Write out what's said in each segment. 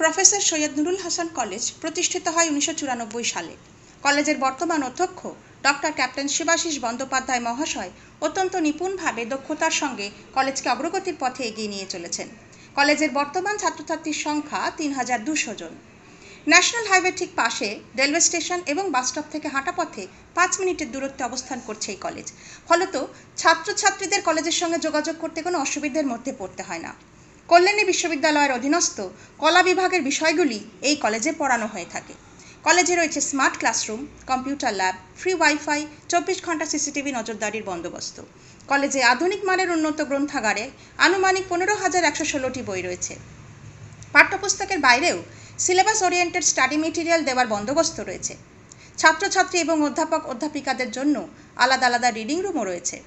Professor Syed Nurul Hasan college প্রতিষ্ঠিত হয় 1994 সালে। কলেজের বর্তমান অধ্যক্ষ ডক্টর ক্যাপ্টেন শিবাশিস বন্দ্যোপাধ্যায় মহাশয় অত্যন্ত নিপুণভাবে দক্ষতার সঙ্গে কলেজকে অগ্রগতির পথে এগিয়ে নিয়ে চলেছেন। কলেজের বর্তমান ছাত্রছাত্রীর সংখ্যা 3200 জন। ন্যাশনাল হাইওয়ে ঠিক পাশে রেলওয়ে স্টেশন এবং বাসস্টপ থেকে হাঁটা পথে 5 মিনিটের দূরত্বে অবস্থান করছে এই কলেজ। ফলত ছাত্রছাত্রীদের কলেজের সঙ্গে যোগাযোগ করতে কোনো অসুবিধার মধ্যে পড়তে হয় না। কল্যাণী বিশ্ববিদ্যালয়ের অধীনস্থ কলা বিভাগের বিষয়গুলি এই কলেজে পড়ানো হয়ে থাকে। কলেজে রয়েছে smart classroom, computer lab, free wifi, 24 ঘন্টা সিসিটিভি নজরদারির বন্দোবস্ত। কলেজে আধুনিক মানের উন্নত গ্রন্থাগারে আনুমানিক 15,116টি বই রয়েছে। পাঠ্যপুস্তকের বাইরেও সিলেবাস ওরিয়েন্টেড স্টাডি মেটেরিয়াল দেওয়ার বন্দোবস্ত রয়েছে। ছাত্রছাত্রী এবং অধ্যাপক অধ্যাপিকাদের জন্য আলাদা আলাদা রিডিং রুমও রয়েছে।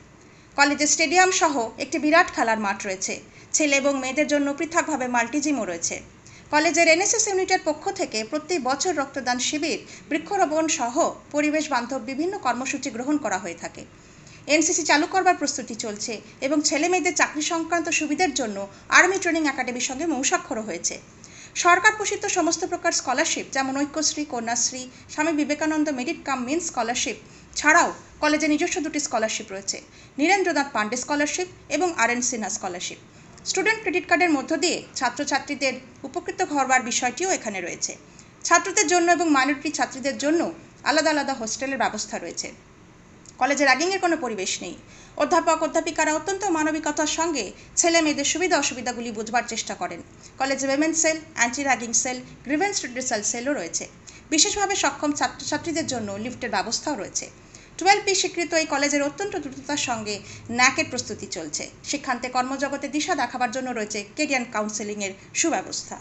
কলেজে স্টেডিয়াম সহ একটি বিরাট খেলার মাঠ রয়েছে। ছেলে এবং মেয়েদের জন্য পৃথকভাবে মাল্টিজিমও রয়েছে। কলেজের এনএসএস ইউনিটের পক্ষ থেকে প্রতি বছর রক্তদান শিবির, বৃক্ষরোপণ সহ পরিবেশ বান্ধব বিভিন্ন কর্মসূচি গ্রহণ করা হয়ে থাকে। এনসিসি চালু করবার প্রস্তুতি চলছে এবং ছেলে মেয়েদের চাকরি সংক্রান্ত সুবিধার জন্য আর্মি ট্রেনিং একাডেমির সঙ্গে মৌসাক্ষরও হয়েছে। সরকার পোষিত সমস্ত প্রকার স্কলারশিপ যেমন Aikyashree, Kanyashree, Swami Vivekananda merit cum means scholarship ছাড়াও কলেজে নিজস্ব দুটি স্কলারশিপ রয়েছে, নীরেন্দ্রনাথ পান্ডে স্কলারশিপ এবং আর.এন. সিনহা স্কলারশিপ। স্টুডেন্ট ক্রেডিট কার্ডের মধ্য দিয়ে ছাত্রছাত্রীদের উপকৃত হওয়ার বিষয়টিও এখানে রয়েছে। ছাত্রদের জন্য এবং মাইনরিটি ছাত্রীদের জন্য আলাদা আলাদা হোস্টেলের ব্যবস্থা রয়েছে। কলেজে র্যাগিংয়ের কোনো পরিবেশ নেই। অধ্যাপক অধ্যাপিকারা অত্যন্ত মানবিকতার সঙ্গে ছেলে মেয়েদের সুবিধা অসুবিধাগুলি বুঝবার চেষ্টা করেন। কলেজে women's cell, anti ragging cell, grievance redressal সেলও রয়েছে। বিশেষভাবে সক্ষম ছাত্রছাত্রীদের জন্য লিফটের ব্যবস্থাও রয়েছে। 12B স্বীকৃত এই কলেজের অত্যন্ত দ্রুততার সঙ্গে ন্যাকের প্রস্তুতি চলছে। শিক্ষান্তে কর্মজগতে দিশা দেখাবার জন্য রয়েছে কেরিয়ার কাউন্সেলিংয়ের সুব্যবস্থা।